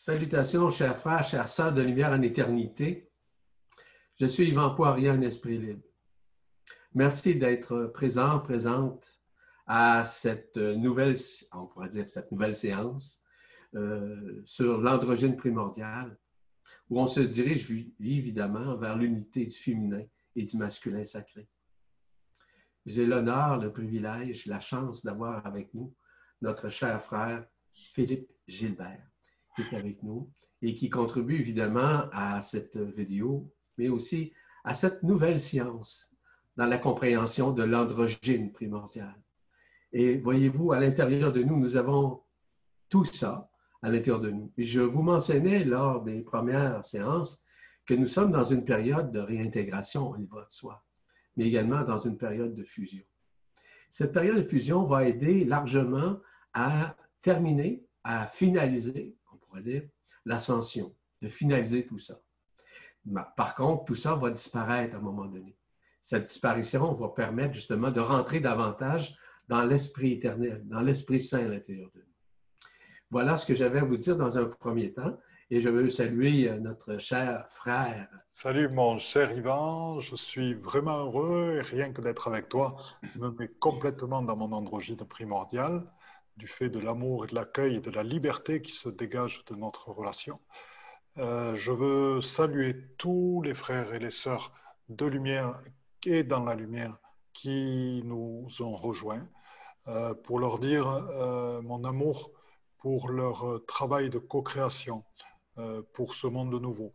Salutations, chers frères, chères sœurs de lumière en éternité. Je suis Yvan Poirier, un esprit libre. Merci d'être présent, présente à cette nouvelle, on pourrait dire cette nouvelle séance sur l'androgyne primordial, où on se dirige évidemment vers l'unité du féminin et du masculin sacré. J'ai l'honneur, le privilège, la chance d'avoir avec nous notre cher frère Philippe Gilbert, qui est avec nous et qui contribue évidemment à cette vidéo, mais aussi à cette nouvelle science dans la compréhension de l'androgyne primordial. Et voyez-vous, à l'intérieur de nous, nous avons tout ça à l'intérieur de nous. Et je vous mentionnais lors des premières séances que nous sommes dans une période de réintégration, il va de soi, mais également dans une période de fusion. Cette période de fusion va aider largement à terminer, à finaliser, on pourrait dire, l'ascension, de finaliser tout ça. Par contre, tout ça va disparaître à un moment donné. Cette disparition va permettre justement de rentrer davantage dans l'esprit éternel, dans l'esprit saint à l'intérieur de nous. Voilà ce que j'avais à vous dire dans un premier temps et je veux saluer notre cher frère. Salut mon cher Yvan, je suis vraiment heureux et rien que d'être avec toi me met complètement dans mon androgyne primordial du fait de l'amour et de l'accueil et de la liberté qui se dégagent de notre relation. Je veux saluer tous les frères et les sœurs de lumière et dans la lumière qui nous ont rejoints pour leur dire mon amour pour leur travail de co-création, pour ce monde nouveau,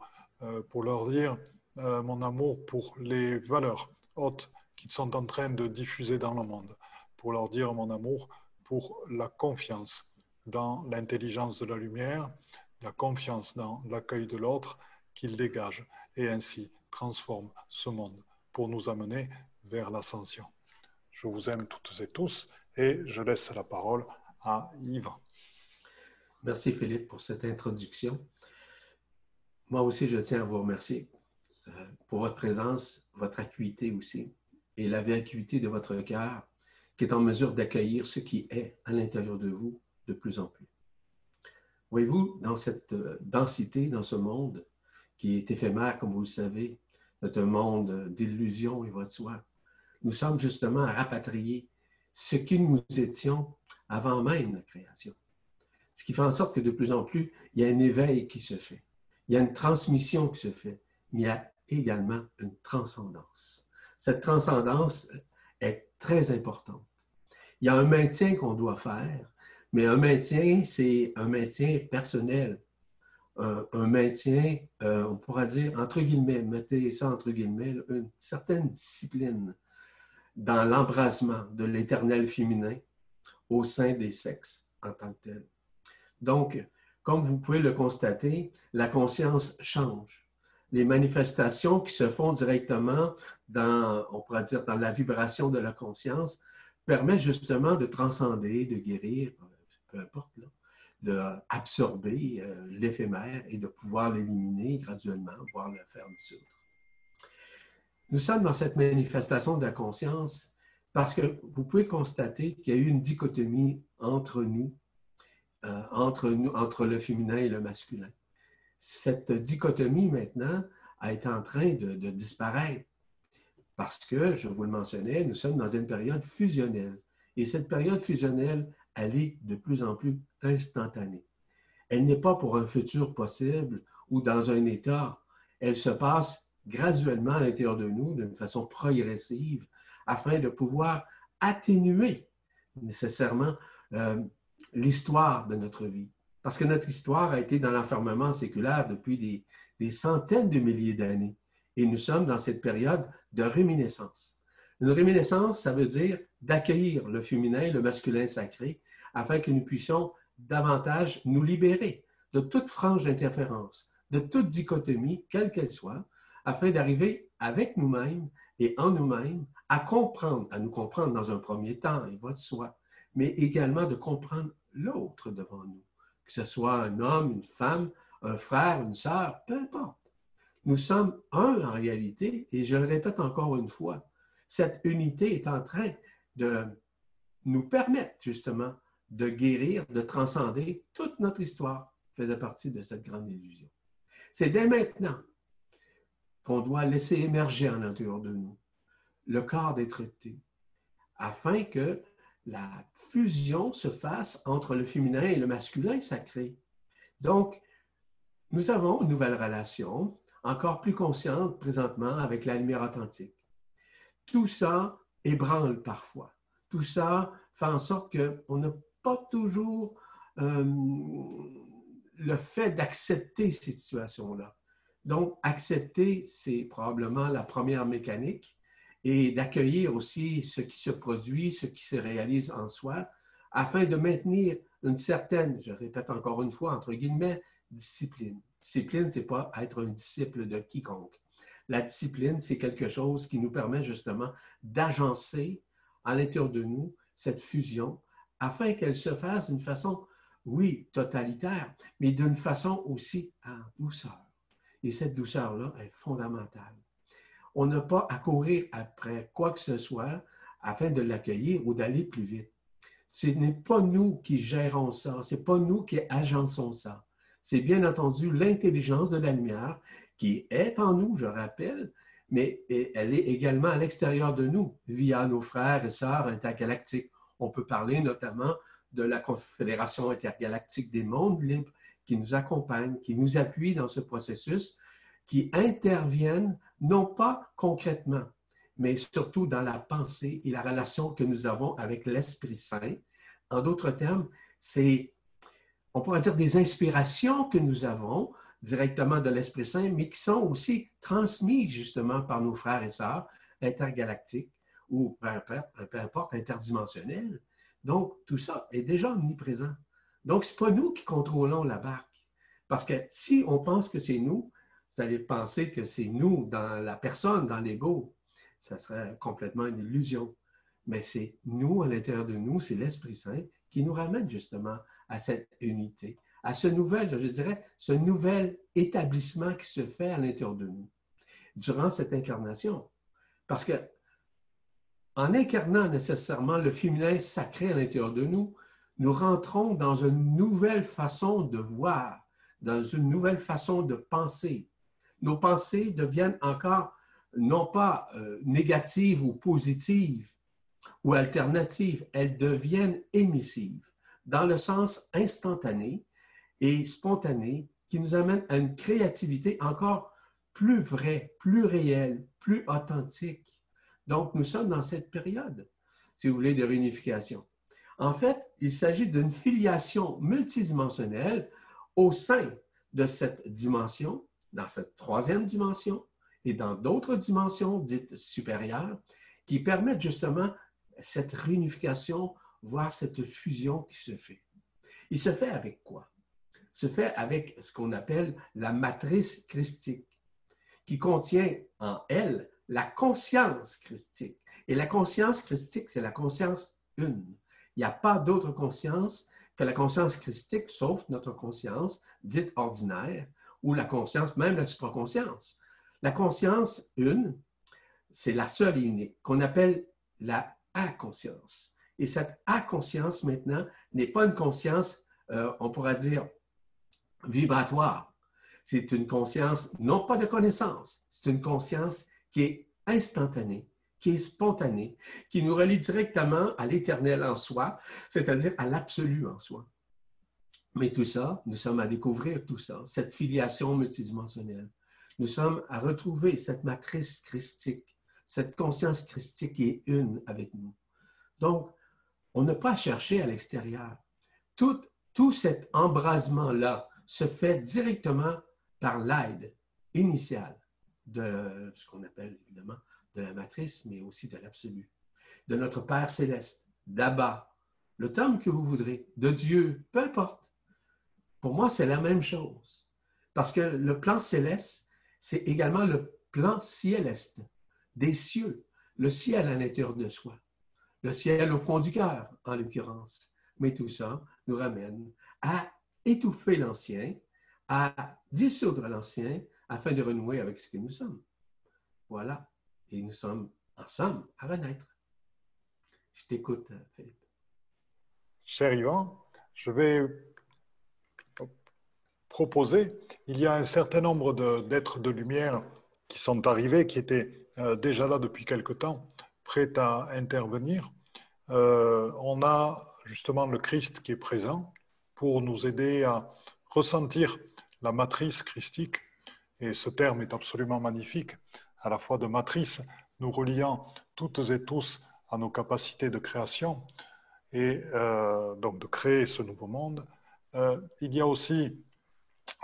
pour leur dire mon amour pour les valeurs hautes qu'ils sont en train de diffuser dans le monde, pour leur dire mon amour pour la confiance dans l'intelligence de la lumière, la confiance dans l'accueil de l'autre qu'ils dégagent et ainsi transforment ce monde pour nous amener vers l'ascension. Je vous aime toutes et tous et je laisse la parole à Yvan. Merci Philippe pour cette introduction. Moi aussi, je tiens à vous remercier pour votre présence, votre acuité aussi, et la vacuité de votre cœur qui est en mesure d'accueillir ce qui est à l'intérieur de vous de plus en plus. Voyez-vous, dans cette densité, dans ce monde qui est éphémère, comme vous le savez, c'est un monde d'illusions et va de soi, nous sommes justement à rapatrier ce qui nous étions avant même la création. Ce qui fait en sorte que de plus en plus, il y a un éveil qui se fait. Il y a une transmission qui se fait, mais il y a également une transcendance. Cette transcendance est très importante. Il y a un maintien qu'on doit faire, mais un maintien, c'est un maintien personnel. Un maintien, on pourra dire, entre guillemets, mettez ça entre guillemets, une certaine discipline dans l'embrasement de l'éternel féminin au sein des sexes en tant que tel. Donc, comme vous pouvez le constater, la conscience change. Les manifestations qui se font directement dans, on pourrait dire, dans la vibration de la conscience permettent justement de transcender, de guérir, peu importe, d'absorber l'éphémère et de pouvoir l'éliminer graduellement, voire le faire dissoudre. Nous sommes dans cette manifestation de la conscience parce que vous pouvez constater qu'il y a eu une dichotomie entre nous, entre le féminin et le masculin. Cette dichotomie, maintenant, a été en train de disparaître parce que, je vous le mentionnais, nous sommes dans une période fusionnelle. Et cette période fusionnelle, elle est de plus en plus instantanée. Elle n'est pas pour un futur possible ou dans un état. Elle se passe graduellement à l'intérieur de nous, d'une façon progressive, afin de pouvoir atténuer nécessairement l'histoire de notre vie. Parce que notre histoire a été dans l'enfermement séculaire depuis des centaines de milliers d'années. Et nous sommes dans cette période de réminiscence. Une réminiscence, ça veut dire d'accueillir le féminin, le masculin sacré, afin que nous puissions davantage nous libérer de toute frange d'interférence, de toute dichotomie, quelle qu'elle soit, afin d'arriver avec nous-mêmes et en nous-mêmes à comprendre, à nous comprendre dans un premier temps, il va de soi, mais également de comprendre l'autre devant nous, que ce soit un homme, une femme, un frère, une sœur, peu importe. Nous sommes un en réalité, et je le répète encore une fois, cette unité est en train de nous permettre justement de guérir, de transcender toute notre histoire. faisait partie de cette grande illusion. C'est dès maintenant qu'on doit laisser émerger en l'intérieur de nous le corps d'être-té, afin que la fusion se fasse entre le féminin et le masculin sacré. Donc, nous avons une nouvelle relation, encore plus consciente présentement avec la lumière authentique. Tout ça ébranle parfois. Tout ça fait en sorte qu'on n'a pas toujours le fait d'accepter ces situations-là. Donc, accepter, c'est probablement la première mécanique, et d'accueillir aussi ce qui se produit, ce qui se réalise en soi, afin de maintenir une certaine, je répète encore une fois, entre guillemets, discipline. Discipline, ce n'est pas être un disciple de quiconque. La discipline, c'est quelque chose qui nous permet justement d'agencer à l'intérieur de nous cette fusion, afin qu'elle se fasse d'une façon, oui, totalitaire, mais d'une façon aussi en douceur. Et cette douceur-là est fondamentale. On n'a pas à courir après quoi que ce soit afin de l'accueillir ou d'aller plus vite. Ce n'est pas nous qui gérons ça, ce n'est pas nous qui agençons ça. C'est bien entendu l'intelligence de la lumière qui est en nous, je rappelle, mais elle est également à l'extérieur de nous, via nos frères et sœurs intergalactiques. On peut parler notamment de la Confédération intergalactique des mondes libres qui nous accompagne, qui nous appuie dans ce processus, qui interviennent non pas concrètement, mais surtout dans la pensée et la relation que nous avons avec l'Esprit Saint. En d'autres termes, c'est, on pourrait dire, des inspirations que nous avons directement de l'Esprit Saint, mais qui sont aussi transmises justement par nos frères et sœurs intergalactiques ou peu importe, interdimensionnels. Donc, tout ça est déjà omniprésent. Donc, ce n'est pas nous qui contrôlons la barque. Parce que si on pense que c'est nous, vous allez penser que c'est nous, dans la personne, dans l'ego. Ça serait complètement une illusion. Mais c'est nous, à l'intérieur de nous, c'est l'Esprit Saint qui nous ramène justement à cette unité, à ce nouvel, je dirais, ce nouvel établissement qui se fait à l'intérieur de nous durant cette incarnation. Parce que en incarnant nécessairement le féminin sacré à l'intérieur de nous, nous rentrons dans une nouvelle façon de voir, dans une nouvelle façon de penser. Nos pensées deviennent encore non pas négatives ou positives ou alternatives, elles deviennent émissives, dans le sens instantané et spontané qui nous amène à une créativité encore plus vraie, plus réelle, plus authentique. Donc, nous sommes dans cette période, si vous voulez, de réunification. En fait, il s'agit d'une filiation multidimensionnelle au sein de cette dimension, dans cette troisième dimension et dans d'autres dimensions dites supérieures qui permettent justement cette réunification, voire cette fusion qui se fait. Il se fait avec quoi? Il se fait avec ce qu'on appelle la matrice christique, qui contient en elle la conscience christique. Et la conscience christique, c'est la conscience une. Il n'y a pas d'autre conscience que la conscience christique, sauf notre conscience dite ordinaire, ou la conscience, même la supraconscience. La conscience une, c'est la seule et unique, qu'on appelle la A-conscience. Et cette A-conscience, maintenant, n'est pas une conscience, on pourrait dire, vibratoire. C'est une conscience, non pas de connaissance, c'est une conscience qui est instantanée, qui est spontanée, qui nous relie directement à l'éternel en soi, c'est-à-dire à l'absolu en soi. Mais tout ça, nous sommes à découvrir tout ça, cette filiation multidimensionnelle. Nous sommes à retrouver cette matrice christique, cette conscience christique qui est une avec nous. Donc, on n'a pas à chercher à l'extérieur. Tout cet embrasement-là se fait directement par l'aide initiale de ce qu'on appelle évidemment de la matrice, mais aussi de l'absolu, de notre Père céleste, d'Abba, le terme que vous voudrez, de Dieu, peu importe. Pour moi, c'est la même chose. Parce que le plan céleste, c'est également le plan cieleste, des cieux, le ciel à l'intérieur de soi, le ciel au fond du cœur, en l'occurrence. Mais tout ça nous ramène à étouffer l'ancien, à dissoudre l'ancien, afin de renouer avec ce que nous sommes. Voilà. Et nous sommes ensemble à renaître. Je t'écoute, Philippe. Cher Yvan, je vais proposer, il y a un certain nombre d'êtres de lumière qui sont arrivés, qui étaient déjà là depuis quelque temps, prêts à intervenir. On a justement le Christ qui est présent pour nous aider à ressentir la matrice christique. Et ce terme est absolument magnifique, à la fois de matrice, nous reliant toutes et tous à nos capacités de création, et donc de créer ce nouveau monde. Il y a aussi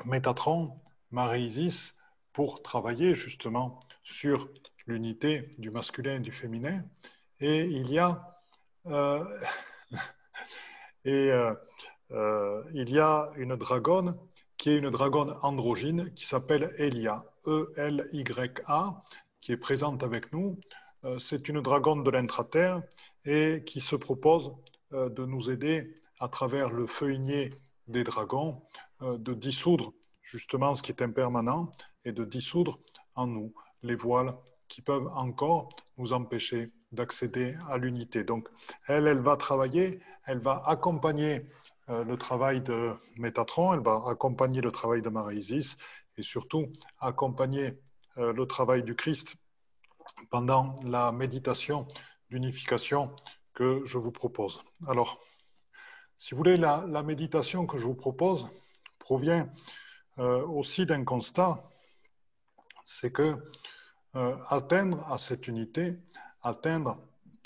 Métatron, Marie-Isis, pour travailler justement sur l'unité du masculin et du féminin. Et il y a, il y a une dragonne qui est une dragonne androgyne qui s'appelle Elia, E-L-Y-A, qui est présente avec nous. C'est une dragonne de l'intraterre et qui se propose de nous aider à travers le feuillier des dragons, de dissoudre justement ce qui est impermanent et de dissoudre en nous les voiles qui peuvent encore nous empêcher d'accéder à l'unité. Donc, elle va travailler, elle va accompagner le travail de Métatron, elle va accompagner le travail de Marie-Isis et surtout accompagner le travail du Christ pendant la méditation d'unification que je vous propose. Alors, si vous voulez, la méditation que je vous propose provient aussi d'un constat, c'est que atteindre à cette unité, atteindre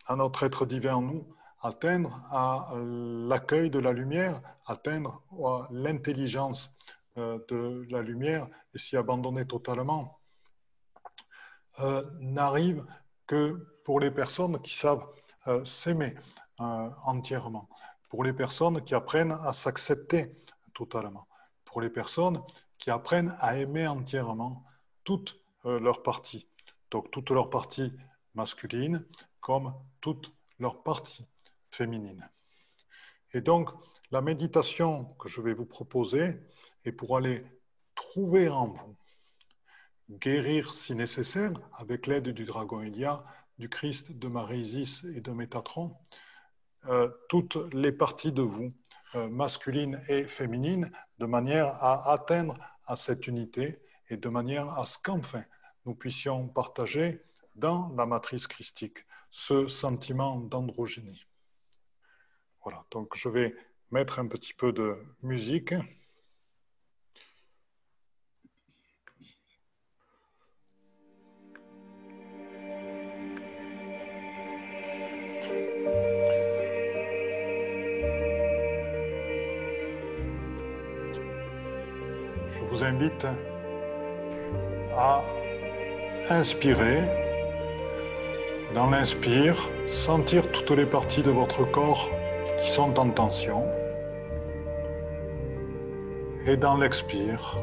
à notre être divin en nous, atteindre à l'accueil de la lumière, atteindre à l'intelligence de la lumière et s'y abandonner totalement, n'arrive que pour les personnes qui savent s'aimer entièrement, pour les personnes qui apprennent à s'accepter totalement, pour les personnes qui apprennent à aimer entièrement toutes leurs parties, donc toutes leurs parties masculines comme toutes leurs parties féminines. Et donc, la méditation que je vais vous proposer est pour aller trouver en vous, guérir si nécessaire, avec l'aide du dragon Elia, du Christ, de Marie-Isis et de Métatron, toutes les parties de vous, masculines et féminines, de manière à atteindre à cette unité et de manière à ce qu'enfin nous puissions partager dans la matrice christique ce sentiment d'androgynie. Voilà, donc je vais mettre un petit peu de musique. Je vous invite à inspirer. Dans l'inspire, sentir toutes les parties de votre corps qui sont en tension. Et dans l'expire,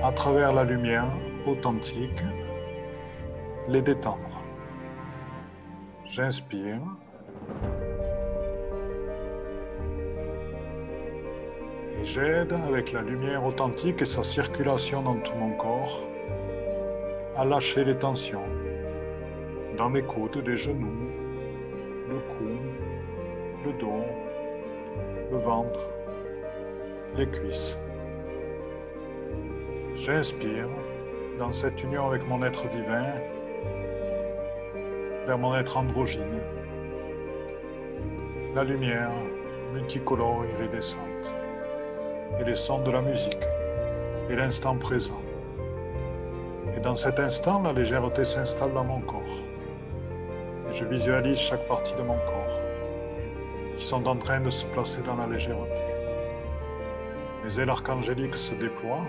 à travers la lumière authentique, les détendre. J'inspire. Et j'aide avec la lumière authentique et sa circulation dans tout mon corps à lâcher les tensions dans les côtes, les genoux, le cou, le dos, le ventre, les cuisses. J'inspire dans cette union avec mon être divin, vers mon être androgyne, la lumière multicolore iridescente, et les sons de la musique, et l'instant présent. Et dans cet instant, la légèreté s'installe dans mon corps. Je visualise chaque partie de mon corps qui sont en train de se placer dans la légèreté. Les ailes archangéliques se déploient.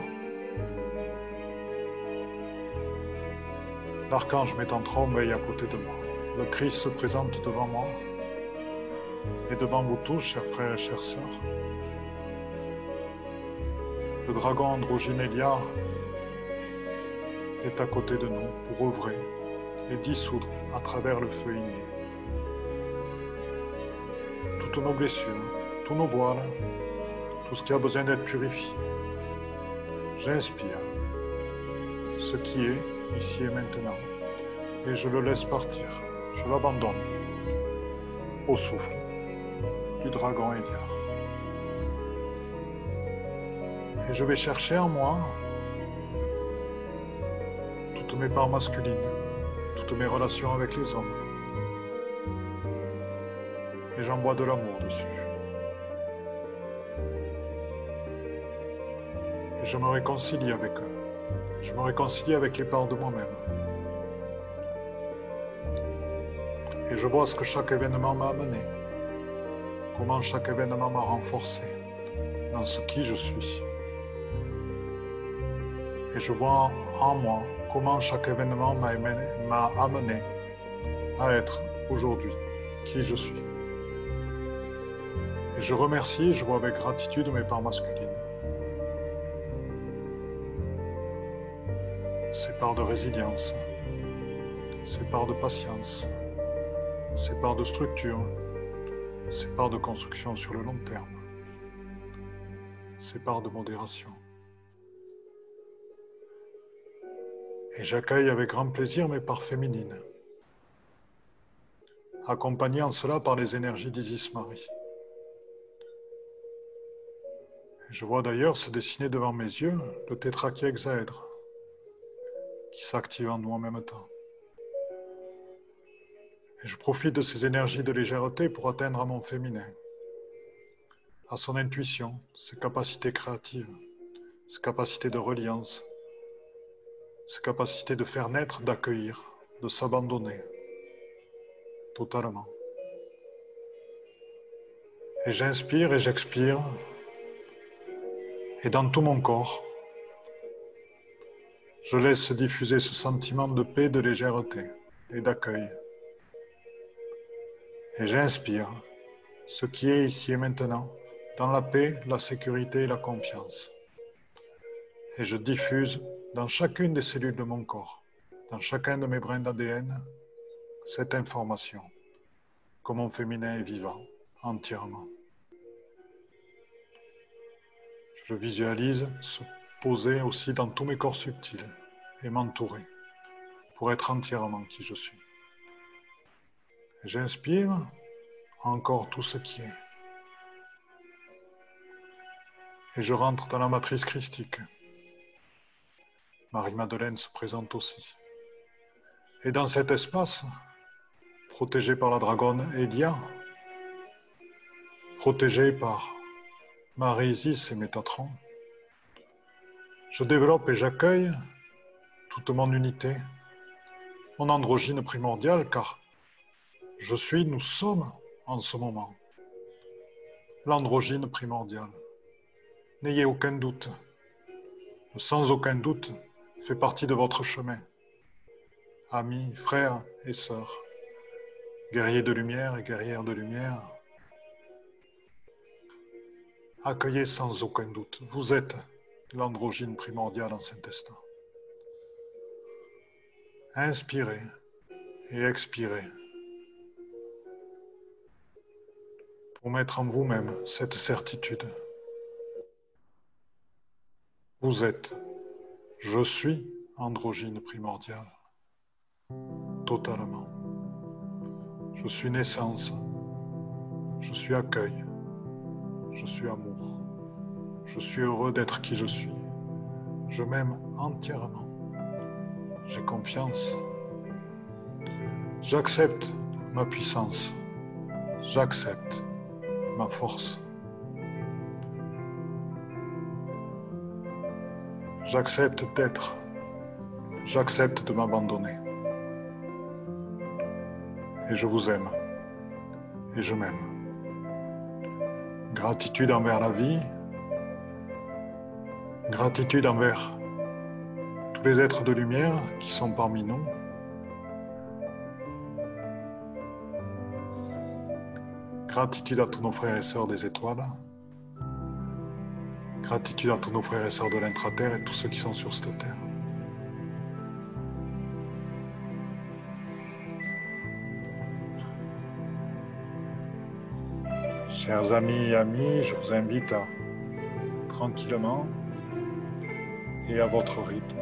L'archange Métatron veille à côté de moi. Le Christ se présente devant moi et devant vous tous, chers frères et chères sœurs. Le dragon androgyne Elia est à côté de nous pour œuvrer et dissoudre à travers le feuillier toutes nos blessures, tous nos voiles, tout ce qui a besoin d'être purifié. J'inspire ce qui est ici et maintenant et je le laisse partir, je l'abandonne au souffle du dragon Elia. Et je vais chercher en moi toutes mes parts masculines, toutes mes relations avec les hommes. Et j'envoie de l'amour dessus. Et je me réconcilie avec eux. Je me réconcilie avec les parts de moi-même. Et je vois ce que chaque événement m'a amené. Comment chaque événement m'a renforcé dans ce qui je suis. Et je vois en moi comment chaque événement m'a amené à être aujourd'hui qui je suis. Et je remercie et je vois avec gratitude mes parts masculines. Ces parts de résilience, ces parts de patience, ces parts de structure, ces parts de construction sur le long terme, ces parts de modération. Et j'accueille avec grand plaisir mes parts féminines, accompagnées en cela par les énergies d'Isis Marie. Je vois d'ailleurs se dessiner devant mes yeux le tétrakiehexaèdre qui s'active en nous en même temps. Et je profite de ces énergies de légèreté pour atteindre à mon féminin, à son intuition, ses capacités créatives, ses capacités de reliance, ses capacités de faire naître, d'accueillir, de s'abandonner totalement. Et j'inspire et j'expire, et dans tout mon corps, je laisse se diffuser ce sentiment de paix, de légèreté et d'accueil. Et j'inspire ce qui est ici et maintenant, dans la paix, la sécurité et la confiance. Et je diffuse dans chacune des cellules de mon corps, dans chacun de mes brins d'ADN, cette information, que mon féminin est vivant, entièrement. Je le visualise se poser aussi dans tous mes corps subtils et m'entourer pour être entièrement qui je suis. J'inspire encore tout ce qui est. Et je rentre dans la matrice christique. Marie-Madeleine se présente aussi. Et dans cet espace, protégé par la dragonne Elia, protégé par Marie-Isis et Métatron, je développe et j'accueille toute mon unité, mon androgyne primordial, car je suis, nous sommes en ce moment l'androgyne primordial. N'ayez aucun doute, sans aucun doute, fait partie de votre chemin. Amis, frères et sœurs, guerriers de lumière et guerrières de lumière, accueillez sans aucun doute, vous êtes l'androgyne primordial en cet instant. Inspirez et expirez pour mettre en vous-même cette certitude. Vous êtes, je suis androgyne primordial, totalement. Je suis naissance, je suis accueil, je suis amour, je suis heureux d'être qui je suis. Je m'aime entièrement, j'ai confiance. J'accepte ma puissance, j'accepte ma force. J'accepte d'être, j'accepte de m'abandonner. Et je vous aime, et je m'aime. Gratitude envers la vie, gratitude envers tous les êtres de lumière qui sont parmi nous. Gratitude à tous nos frères et sœurs des étoiles. Gratitude à tous nos frères et sœurs de l'intra-terre et tous ceux qui sont sur cette terre. Chers amis et amies, je vous invite à tranquillement et à votre rythme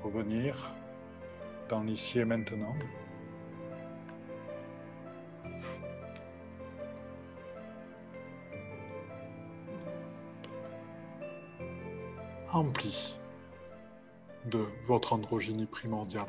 revenir dans l'ici et maintenant. Empli de votre androgynie primordiale.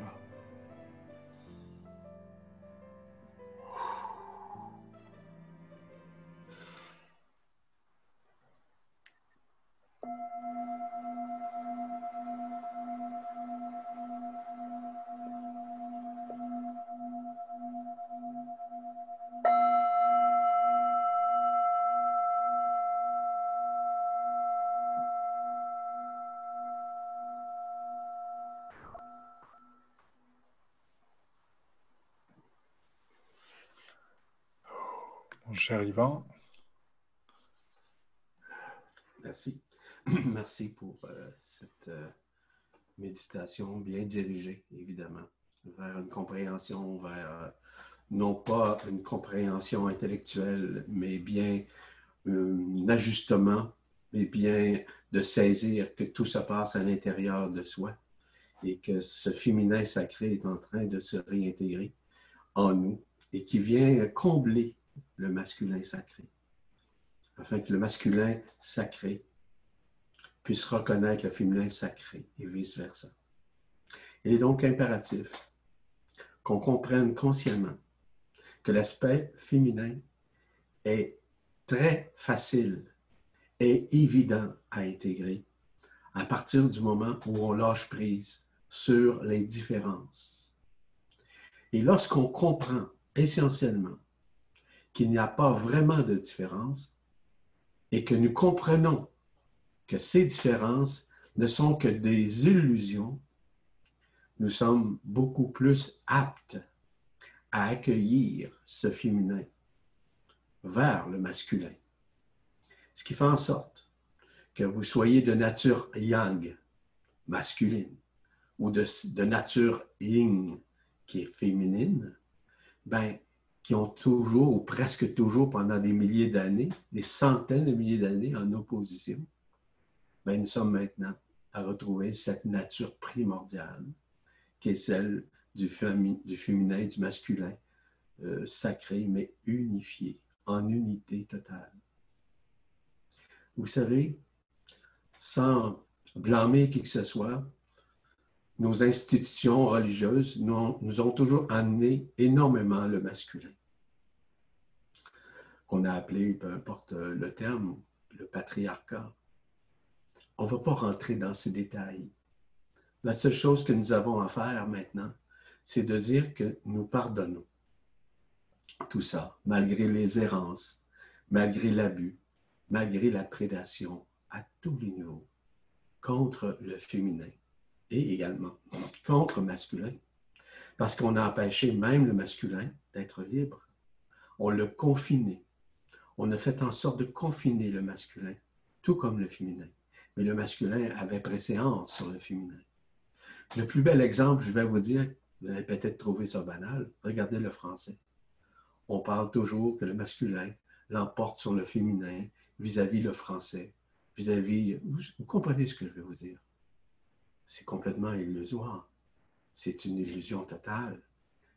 Mon cher Yvan. Merci. Merci pour cette méditation bien dirigée, évidemment, vers une compréhension, vers non pas une compréhension intellectuelle, mais bien un ajustement, mais bien de saisir que tout se passe à l'intérieur de soi et que ce féminin sacré est en train de se réintégrer en nous et qui vient combler le masculin sacré, afin que le masculin sacré puisse reconnaître le féminin sacré et vice-versa. Il est donc impératif qu'on comprenne consciemment que l'aspect féminin est très facile et évident à intégrer à partir du moment où on lâche prise sur les différences. Et lorsqu'on comprend essentiellement qu'il n'y a pas vraiment de différence et que nous comprenons que ces différences ne sont que des illusions, nous sommes beaucoup plus aptes à accueillir ce féminin vers le masculin. Ce qui fait en sorte que vous soyez de nature yang, masculine, ou de nature yin, qui est féminine, ben, qui ont toujours, ou presque toujours pendant des milliers d'années, des centaines de milliers d'années en opposition, ben, nous sommes maintenant à retrouver cette nature primordiale, qui est celle du féminin, du masculin, sacré, mais unifié, en unité totale. Vous savez, sans blâmer qui que ce soit, nos institutions religieuses nous ont toujours amené énormément le masculin, qu'on a appelé, peu importe le terme, le patriarcat. On ne va pas rentrer dans ces détails. La seule chose que nous avons à faire maintenant, c'est de dire que nous pardonnons tout ça, malgré les errances, malgré l'abus, malgré la prédation à tous les niveaux, contre le féminin et également contre le masculin. Parce qu'on a empêché même le masculin d'être libre. On l'a confiné. On a fait en sorte de confiner le masculin, tout comme le féminin. Mais le masculin avait préséance sur le féminin. Le plus bel exemple, je vais vous dire, vous allez peut-être trouver ça banal, regardez le français. On parle toujours que le masculin l'emporte sur le féminin vis-à-vis le français, vis-à-vis... Vous comprenez ce que je veux vous dire? C'est complètement illusoire. C'est une illusion totale.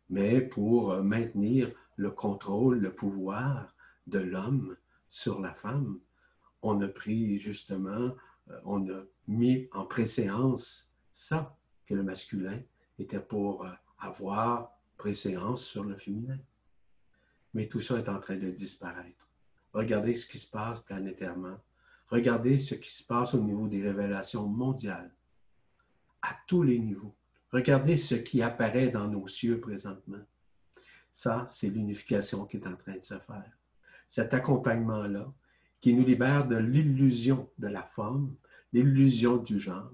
Mais pour maintenir le contrôle, le pouvoir de l'homme sur la femme, on a pris justement, on a mis en préséance ça, que le masculin était pour avoir préséance sur le féminin. Mais tout ça est en train de disparaître. Regardez ce qui se passe planétairement. Regardez ce qui se passe au niveau des révélations mondiales, à tous les niveaux. Regardez ce qui apparaît dans nos cieux présentement. Ça, c'est l'unification qui est en train de se faire. Cet accompagnement-là, qui nous libère de l'illusion de la forme, l'illusion du genre,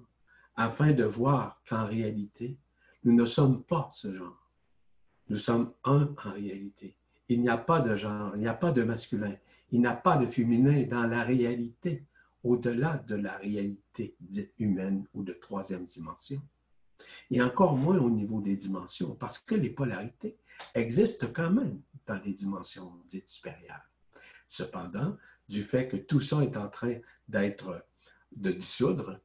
afin de voir qu'en réalité, nous ne sommes pas ce genre. Nous sommes un en réalité. Il n'y a pas de genre, il n'y a pas de masculin, il n'y a pas de féminin dans la réalité, au-delà de la réalité dite humaine ou de troisième dimension. Et encore moins au niveau des dimensions, parce que les polarités existent quand même dans les dimensions dites supérieures. Cependant, du fait que tout ça est en train de dissoudre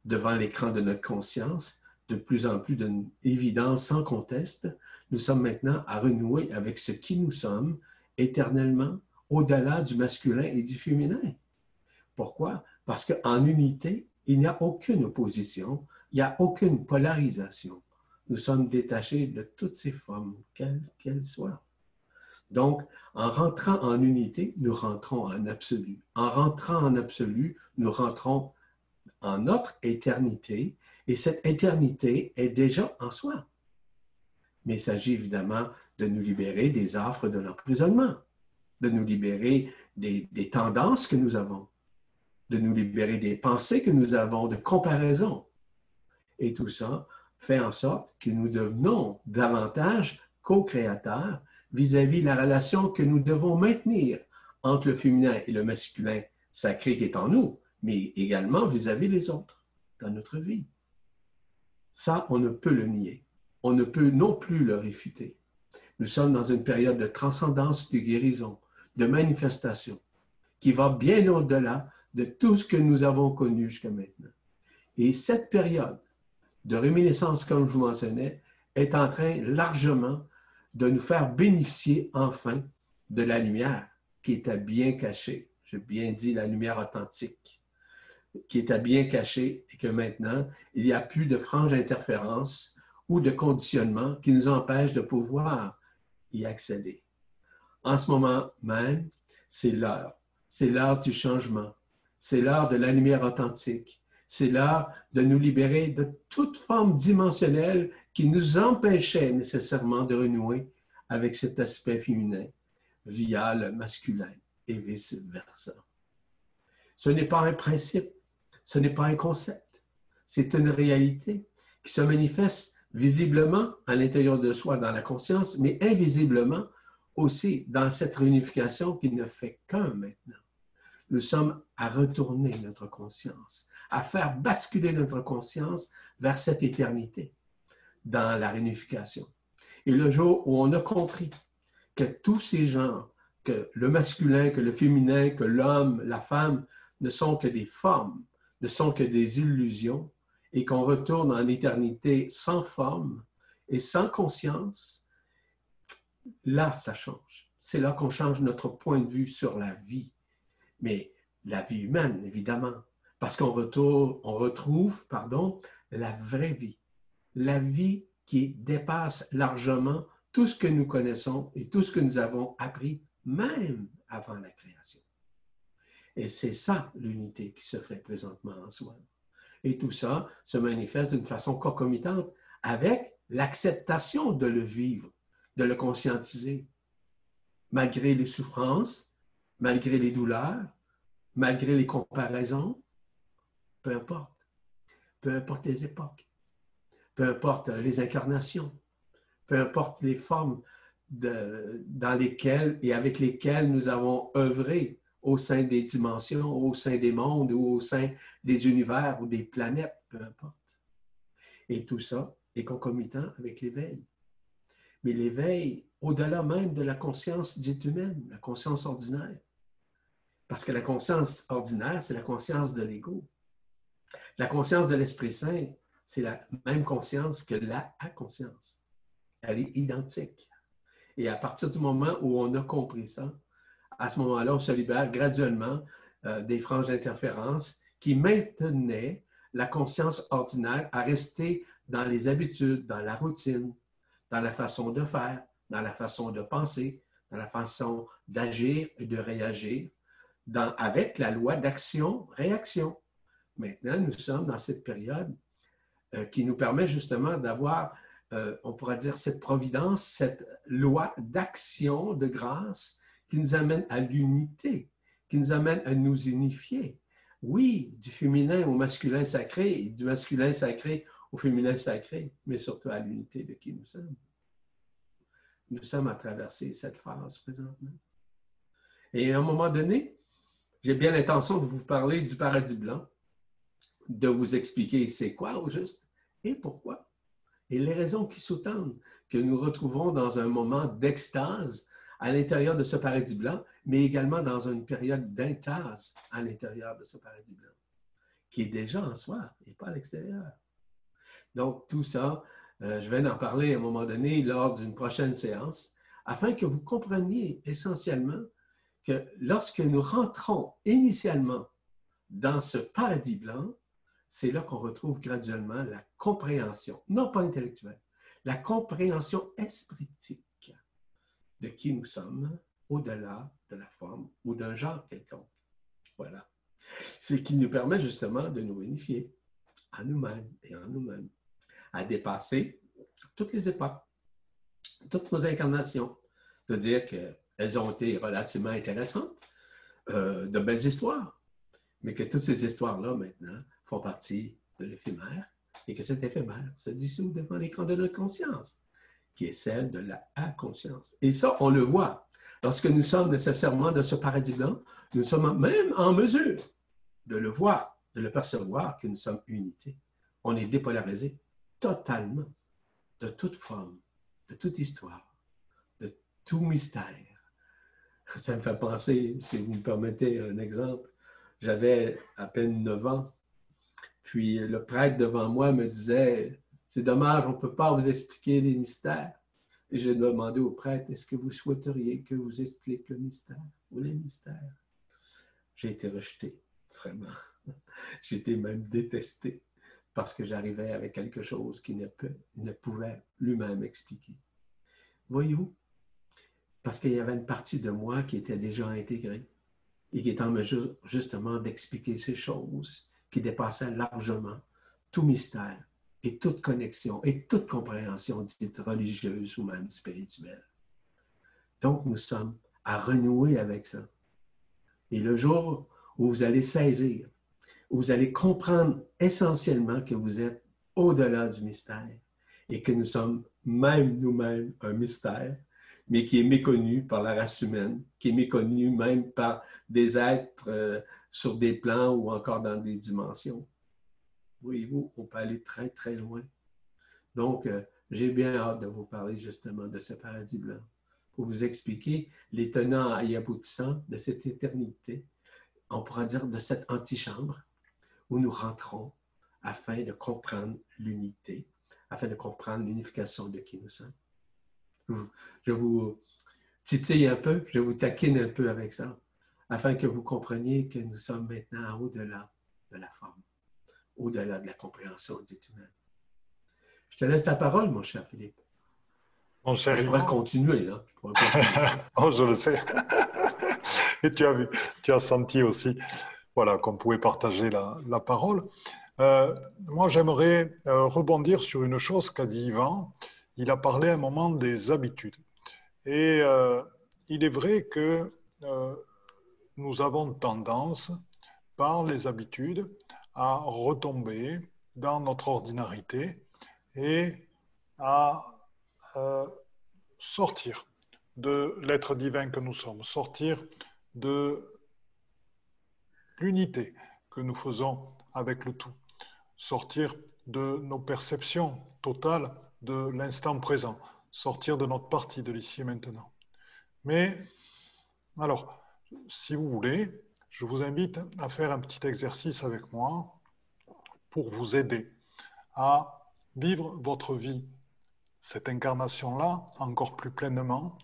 devant l'écran de notre conscience, de plus en plus d'une évidence sans conteste, nous sommes maintenant à renouer avec ce qui nous sommes éternellement, au-delà du masculin et du féminin. Pourquoi? Parce qu'en unité, il n'y a aucune opposition, il n'y a aucune polarisation. Nous sommes détachés de toutes ces formes, quelles qu'elles soient. Donc, en rentrant en unité, nous rentrons en absolu. En rentrant en absolu, nous rentrons en notre éternité, et cette éternité est déjà en soi. Mais il s'agit évidemment de nous libérer des affres de l'emprisonnement, de nous libérer des tendances que nous avons, de nous libérer des pensées que nous avons, de comparaison. Et tout ça fait en sorte que nous devenons davantage co-créateurs vis-à-vis de la relation que nous devons maintenir entre le féminin et le masculin sacré qui est en nous, mais également vis-à-vis des autres dans notre vie. Ça, on ne peut le nier. On ne peut non plus le réfuter. Nous sommes dans une période de transcendance, de guérison, de manifestation, qui va bien au-delà de tout ce que nous avons connu jusqu'à maintenant. Et cette période de réminiscence, comme je vous mentionnais, est en train largement de nous faire bénéficier enfin de la lumière qui était bien cachée. J'ai bien dit la lumière authentique, qui était bien cachée et que maintenant, il n'y a plus de frange interférence ou de conditionnement qui nous empêche de pouvoir y accéder. En ce moment même, c'est l'heure. C'est l'heure du changement. C'est l'heure de la lumière authentique. C'est l'heure de nous libérer de toute forme dimensionnelle qui nous empêchait nécessairement de renouer avec cet aspect féminin via le masculin et vice-versa. Ce n'est pas un principe, ce n'est pas un concept, c'est une réalité qui se manifeste visiblement à l'intérieur de soi dans la conscience, mais invisiblement aussi dans cette réunification qui ne fait qu'un maintenant. Nous sommes à retourner notre conscience, à faire basculer notre conscience vers cette éternité dans la réunification. Et le jour où on a compris que tous ces genres, que le masculin, que le féminin, que l'homme, la femme, ne sont que des formes, ne sont que des illusions, et qu'on retourne en éternité sans forme et sans conscience, là, ça change. C'est là qu'on change notre point de vue sur la vie. Mais la vie humaine, évidemment, parce qu'on retrouve la vraie vie. La vie qui dépasse largement tout ce que nous connaissons et tout ce que nous avons appris, même avant la création. Et c'est ça l'unité qui se fait présentement en soi. Et tout ça se manifeste d'une façon concomitante avec l'acceptation de le vivre, de le conscientiser, malgré les souffrances, malgré les douleurs, malgré les comparaisons, peu importe les époques, peu importe les incarnations, peu importe les formes dans lesquelles et avec lesquelles nous avons œuvré au sein des dimensions, au sein des mondes ou au sein des univers ou des planètes, peu importe. Et tout ça est concomitant avec l'éveil. Mais l'éveil, au-delà même de la conscience dite humaine, la conscience ordinaire. Parce que la conscience ordinaire, c'est la conscience de l'ego. La conscience de l'Esprit Saint, c'est la même conscience que la conscience. Elle est identique. Et à partir du moment où on a compris ça, à ce moment-là, on se libère graduellement des franges d'interférence qui maintenaient la conscience ordinaire à rester dans les habitudes, dans la routine, dans la façon de faire, dans la façon de penser, dans la façon d'agir et de réagir, avec la loi d'action-réaction. Maintenant, nous sommes dans cette période qui nous permet justement d'avoir, on pourrait dire, cette providence, cette loi d'action, de grâce, qui nous amène à l'unité, qui nous amène à nous unifier. Oui, du féminin au masculin sacré, et du masculin sacré au féminin sacré, mais surtout à l'unité de qui nous sommes. Nous sommes à traverser cette phase présentement. Et à un moment donné, j'ai bien l'intention de vous parler du paradis blanc, de vous expliquer c'est quoi au juste et pourquoi. Et les raisons qui sous-tendent que nous retrouvons dans un moment d'extase à l'intérieur de ce paradis blanc, mais également dans une période d'intase à l'intérieur de ce paradis blanc, qui est déjà en soi et pas à l'extérieur. Donc, tout ça, je vais en parler à un moment donné lors d'une prochaine séance, afin que vous compreniez essentiellement que lorsque nous rentrons initialement dans ce paradis blanc, c'est là qu'on retrouve graduellement la compréhension, non pas intellectuelle, la compréhension espritique de qui nous sommes au-delà de la forme ou d'un genre quelconque. Voilà. C'est ce qui nous permet justement de nous unifier à nous-mêmes et en nous-mêmes, à dépasser toutes les époques, toutes nos incarnations, de dire qu'elles ont été relativement intéressantes, de belles histoires, mais que toutes ces histoires-là, maintenant, font partie de l'éphémère et que cet éphémère se dissout devant l'écran de notre conscience, qui est celle de la inconscience. Et ça, on le voit. Lorsque nous sommes nécessairement dans ce paradis blanc, nous sommes même en mesure de le voir, de le percevoir, que nous sommes unité. On est dépolarisé totalement de toute forme, de toute histoire, de tout mystère. Ça me fait penser, si vous me permettez un exemple, j'avais à peine 9 ans, puis le prêtre devant moi me disait « C'est dommage, on ne peut pas vous expliquer les mystères. » Et j'ai demandé au prêtre « Est-ce que vous souhaiteriez que je vous explique le mystère ou les mystères? » J'ai été rejeté, vraiment. J'ai été même détesté parce que j'arrivais avec quelque chose qu'il ne pouvait lui-même expliquer. Voyez-vous? Parce qu'il y avait une partie de moi qui était déjà intégrée et qui est en mesure justement d'expliquer ces choses qui dépassaient largement tout mystère et toute connexion et toute compréhension dite religieuse ou même spirituelle. Donc, nous sommes à renouer avec ça. Et le jour où vous allez saisir, où vous allez comprendre essentiellement que vous êtes au-delà du mystère et que nous sommes même nous-mêmes un mystère, mais qui est méconnu par la race humaine, qui est méconnu même par des êtres sur des plans ou encore dans des dimensions. Voyez-vous, on peut aller très, très loin. Donc, j'ai bien hâte de vous parler justement de ce paradis blanc pour vous expliquer les tenants et aboutissants de cette éternité, on pourra dire de cette antichambre où nous rentrons afin de comprendre l'unité, afin de comprendre l'unification de qui nous sommes. Je vous titille un peu, je vous taquine un peu avec ça, afin que vous compreniez que nous sommes maintenant au-delà de la forme, au-delà de la compréhension dite humaine. Je te laisse la parole, mon cher Philippe. Mon cher je pourrais continuer, hein? Je pourrais continuer. Oh, je le sais. Et tu as vu, tu as senti aussi, voilà, qu'on pouvait partager la parole. Moi, j'aimerais rebondir sur une chose qu'a dit Yvan. Il a parlé à un moment des habitudes. Et il est vrai que nous avons tendance, par les habitudes, à retomber dans notre ordinarité et à sortir de l'être divin que nous sommes, sortir de l'unité que nous faisons avec le tout, sortir de nos perceptions totales de l'instant présent, sortir de notre partie de l'ici et maintenant. Mais, alors, si vous voulez, je vous invite à faire un petit exercice avec moi pour vous aider à vivre votre vie, cette incarnation-là, encore plus pleinement,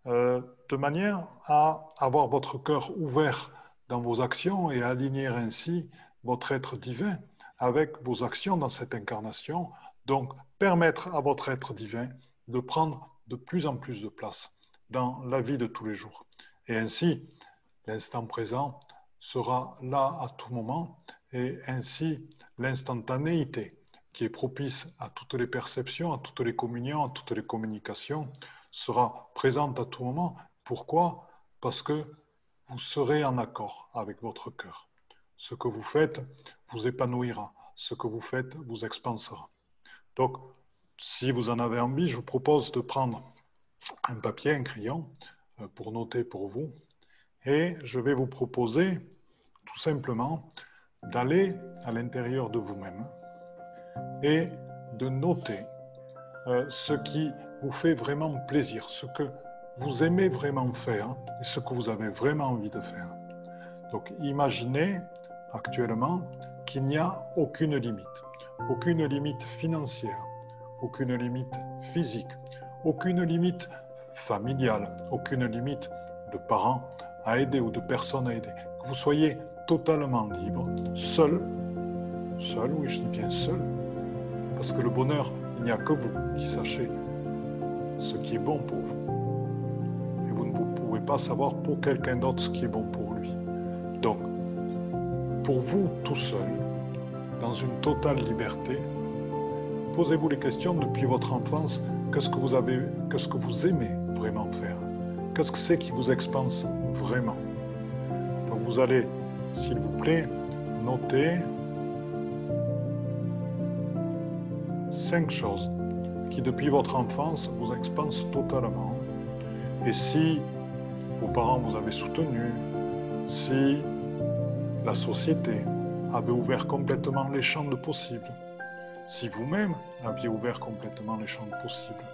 de manière à avoir votre cœur ouvert dans vos actions et à aligner ainsi votre être divin avec vos actions dans cette incarnation. Donc, permettre à votre être divin de prendre de plus en plus de place dans la vie de tous les jours. Et ainsi, l'instant présent sera là à tout moment et ainsi l'instantanéité qui est propice à toutes les perceptions, à toutes les communions, à toutes les communications, sera présente à tout moment. Pourquoi? Parce que vous serez en accord avec votre cœur. Ce que vous faites vous épanouira. Ce que vous faites vous expansera. Donc, si vous en avez envie, je vous propose de prendre un papier, un crayon, pour noter pour vous. Et je vais vous proposer tout simplement d'aller à l'intérieur de vous-même et de noter ce qui vous fait vraiment plaisir, ce que vous aimez vraiment faire et ce que vous avez vraiment envie de faire. Donc imaginez actuellement qu'il n'y a aucune limite. aucune limite financière, aucune limite physique, aucune limite familiale, aucune limite de parents à aider ou de personnes à aider. Que vous soyez totalement libre, seul, oui je dis bien seul, parce que le bonheur, il n'y a que vous qui sachez ce qui est bon pour vous. Et vous ne pouvez pas savoir pour quelqu'un d'autre ce qui est bon pour lui. Donc, pour vous tout seul, dans une totale liberté, posez-vous les questions depuis votre enfance, qu'est-ce que vous aimez vraiment faire? Qu'est-ce que c'est qui vous expanse vraiment? Donc vous allez, s'il vous plaît, noter 5 choses qui, depuis votre enfance, vous expansent totalement. Et si vos parents vous avaient soutenu, si la société avait ouvert complètement les champs de possibles, si vous-même aviez ouvert complètement les champs de possibles,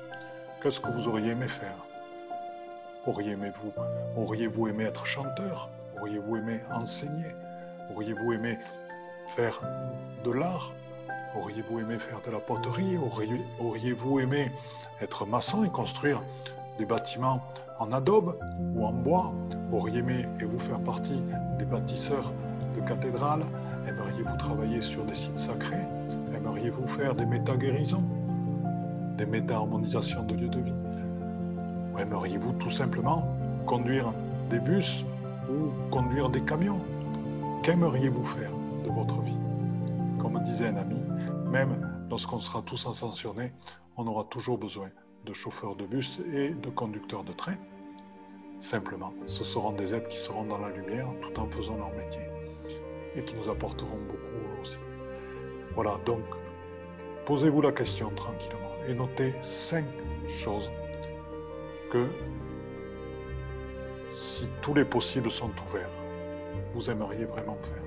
qu'est-ce que vous auriez aimé faire? Auriez-vous aimé être chanteur? Auriez-vous aimé enseigner? Auriez-vous aimé faire de l'art? Auriez-vous aimé faire de la poterie? Auriez-vous aimé être maçon et construire des bâtiments en adobe ou en bois? Auriez-vous faire partie des bâtisseurs de cathédrales? Aimeriez-vous travailler sur des sites sacrés? Aimeriez-vous faire des méta-guérisons? Des méta-harmonisations de lieux de vie? Ou aimeriez-vous tout simplement conduire des bus ou conduire des camions? Qu'aimeriez-vous faire de votre vie? Comme disait un ami, même lorsqu'on sera tous ascensionnés, on aura toujours besoin de chauffeurs de bus et de conducteurs de train. Simplement, ce seront des êtres qui seront dans la lumière tout en faisant leur métier et qui nous apporteront beaucoup aussi. Voilà, donc, posez-vous la question tranquillement et notez 5 choses que, si tous les possibles sont ouverts, vous aimeriez vraiment faire.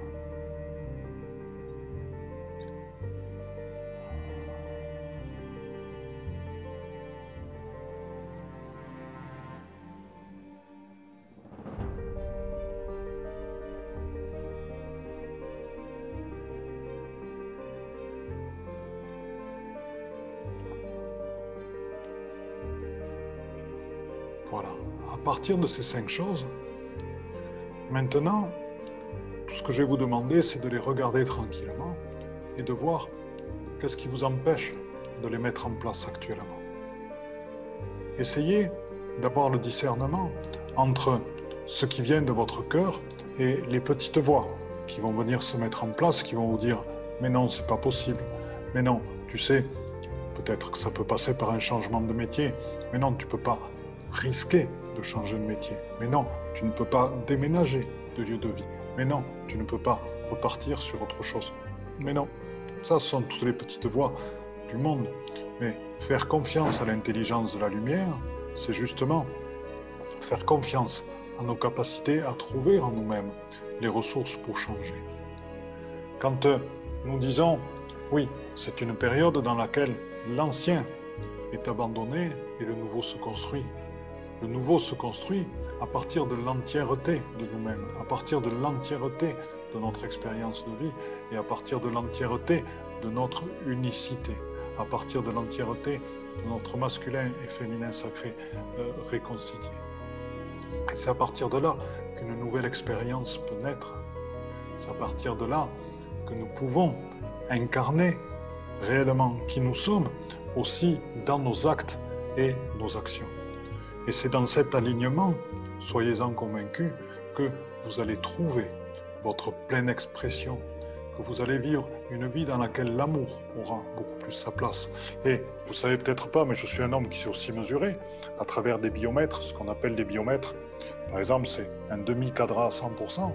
Voilà. À partir de ces 5 choses, maintenant, tout ce que je vais vous demander, c'est de les regarder tranquillement et de voir qu'est-ce qui vous empêche de les mettre en place actuellement. Essayez d'avoir le discernement entre ce qui vient de votre cœur et les petites voix qui vont venir se mettre en place, qui vont vous dire « mais non, c'est pas possible, mais non, tu sais, peut-être que ça peut passer par un changement de métier, mais non, tu peux pas risquer de changer de métier, mais non, tu ne peux pas déménager de lieu de vie, mais non, tu ne peux pas repartir sur autre chose, mais non, ça ce sont toutes les petites voix du monde, mais faire confiance à l'intelligence de la lumière, c'est justement faire confiance à nos capacités à trouver en nous-mêmes les ressources pour changer. Quand nous disons, oui, c'est une période dans laquelle l'ancien est abandonné et le nouveau se construit. Le nouveau se construit à partir de l'entièreté de nous-mêmes, à partir de l'entièreté de notre expérience de vie et à partir de l'entièreté de notre unicité, à partir de l'entièreté de notre masculin et féminin sacré réconcilié. Et c'est à partir de là qu'une nouvelle expérience peut naître. C'est à partir de là que nous pouvons incarner réellement qui nous sommes aussi dans nos actes et nos actions. Et c'est dans cet alignement, soyez-en convaincus, que vous allez trouver votre pleine expression, que vous allez vivre une vie dans laquelle l'amour aura beaucoup plus sa place. Et vous ne savez peut-être pas, mais je suis un homme qui s'est aussi mesuré à travers des biomètres, ce qu'on appelle des biomètres. Par exemple, c'est un demi-cadran à 100%.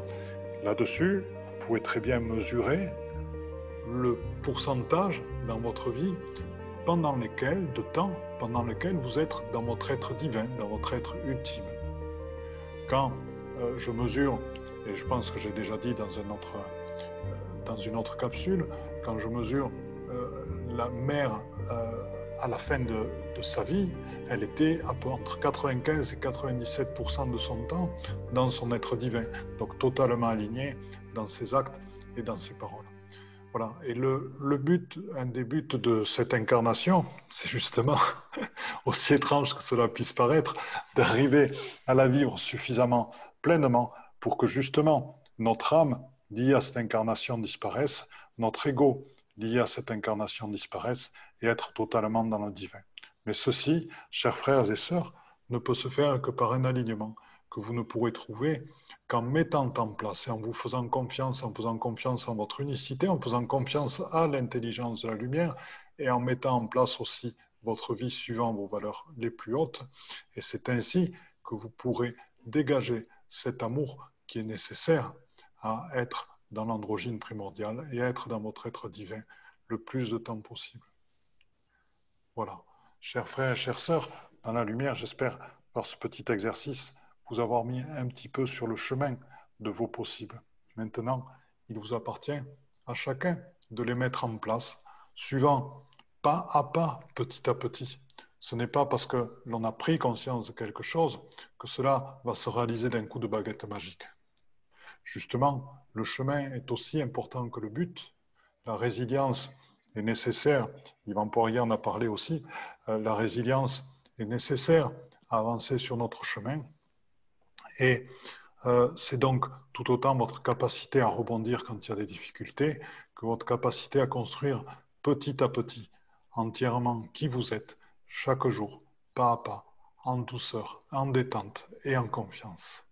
Là-dessus, vous pouvez très bien mesurer le pourcentage dans votre vie pendant lequel vous êtes dans votre être divin, dans votre être ultime. Quand je mesure, et je pense que j'ai déjà dit dans une autre capsule, quand je mesure la mère à la fin de sa vie, elle était entre 95 et 97% de son temps dans son être divin, donc totalement alignée dans ses actes et dans ses paroles. Voilà. Et le but, un des buts de cette incarnation, c'est justement, aussi étrange que cela puisse paraître, d'arriver à la vivre suffisamment pleinement pour que justement notre âme liée à cette incarnation disparaisse, notre ego lié à cette incarnation disparaisse et être totalement dans le divin. Mais ceci, chers frères et sœurs, ne peut se faire que par un alignement que vous ne pourrez trouver qu'en mettant en place et en vous faisant confiance en votre unicité, en faisant confiance à l'intelligence de la lumière et en mettant en place aussi votre vie suivant vos valeurs les plus hautes. Et c'est ainsi que vous pourrez dégager cet amour qui est nécessaire à être dans l'androgyne primordiale et à être dans votre être divin le plus de temps possible. Voilà. Chers frères et chères sœurs, dans la lumière, j'espère, par ce petit exercice, vous avoir mis un petit peu sur le chemin de vos possibles. Maintenant, il vous appartient à chacun de les mettre en place, suivant pas à pas, petit à petit. Ce n'est pas parce que l'on a pris conscience de quelque chose que cela va se réaliser d'un coup de baguette magique. Justement, le chemin est aussi important que le but. La résilience est nécessaire. Yvan Poirier en a parlé aussi. La résilience est nécessaire à avancer sur notre chemin. Et c'est donc tout autant votre capacité à rebondir quand il y a des difficultés que votre capacité à construire petit à petit, entièrement qui vous êtes, chaque jour, pas à pas, en douceur, en détente et en confiance.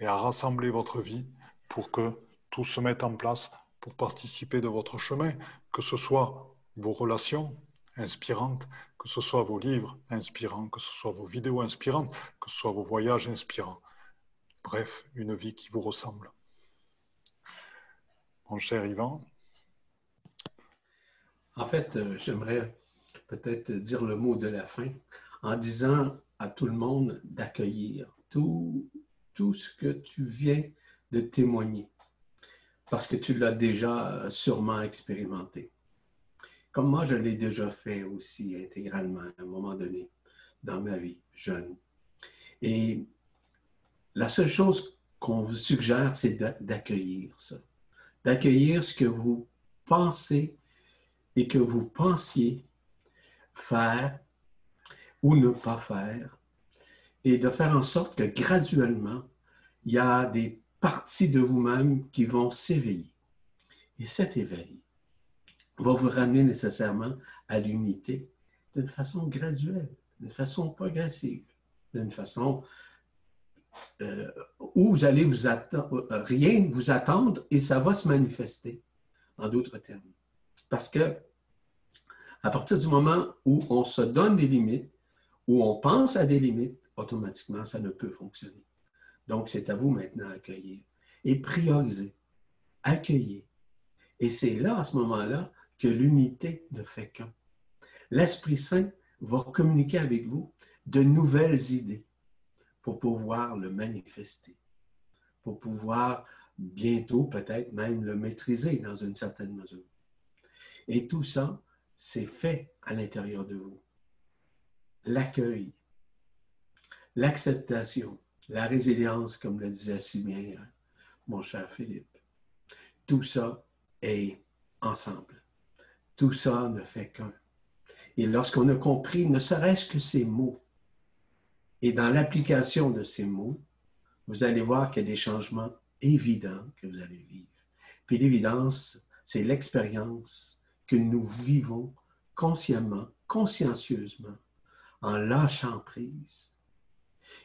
Et à rassembler votre vie pour que tout se mette en place pour participer de votre chemin, que ce soit vos relations inspirantes, que ce soit vos livres inspirants, que ce soit vos vidéos inspirantes, que ce soit vos voyages inspirants. Bref, une vie qui vous ressemble. Mon cher Yvan. En fait, j'aimerais peut-être dire le mot de la fin en disant à tout le monde d'accueillir tout ce que tu viens de témoigner, parce que tu l'as déjà sûrement expérimenté. Comme moi, je l'ai déjà fait aussi intégralement à un moment donné dans ma vie jeune. Et la seule chose qu'on vous suggère, c'est d'accueillir ça. D'accueillir ce que vous pensez et que vous pensiez faire ou ne pas faire, et de faire en sorte que graduellement, il y a des parties de vous-même qui vont s'éveiller. Et cet éveil va vous ramener nécessairement à l'unité d'une façon graduelle, d'une façon progressive, d'une façon où vous allez rien vous attendre et ça va se manifester, en d'autres termes. Parce que à partir du moment où on se donne des limites, où on pense à des limites, automatiquement, ça ne peut fonctionner. Donc, c'est à vous maintenant d'accueillir et prioriser, accueillir. Et c'est là, à ce moment-là, que l'unité ne fait qu'un. L'Esprit Saint va communiquer avec vous de nouvelles idées pour pouvoir le manifester, pour pouvoir bientôt peut-être même le maîtriser dans une certaine mesure. Et tout ça, c'est fait à l'intérieur de vous. L'accueil, l'acceptation, la résilience, comme le disait si bien mon cher Philippe. Tout ça est ensemble. Tout ça ne fait qu'un. Et lorsqu'on a compris, ne serait-ce que ces mots, et dans l'application de ces mots, vous allez voir qu'il y a des changements évidents que vous allez vivre. Puis l'évidence, c'est l'expérience que nous vivons consciemment, consciencieusement, en lâchant prise.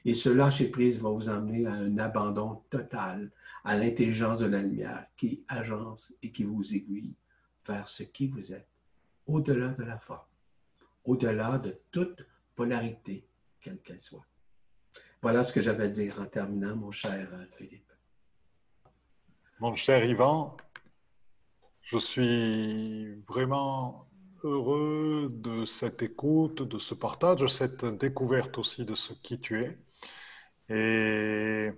Et ce lâcher-prise va vous emmener à un abandon total à l'intelligence de la lumière qui agence et qui vous aiguille vers ce qui vous êtes, au-delà de la forme, au-delà de toute polarité, quelle qu'elle soit. Voilà ce que j'avais à dire en terminant, mon cher Philippe. Mon cher Yvan, je suis vraiment heureux de cette écoute, de ce partage, de cette découverte aussi de ce qui tu es. Et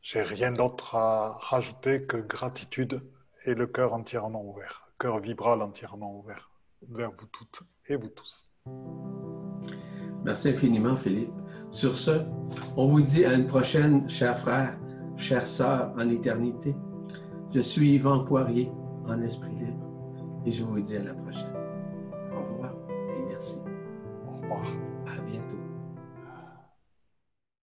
j'ai rien d'autre à rajouter que gratitude et le cœur entièrement ouvert, cœur vibral entièrement ouvert vers vous toutes et vous tous. Merci infiniment, Philippe. Sur ce, on vous dit à une prochaine, chers frères, chères sœurs en éternité. Je suis Yvan Poirier, en esprit libre, et je vous dis à la prochaine. Au revoir et merci. Au revoir.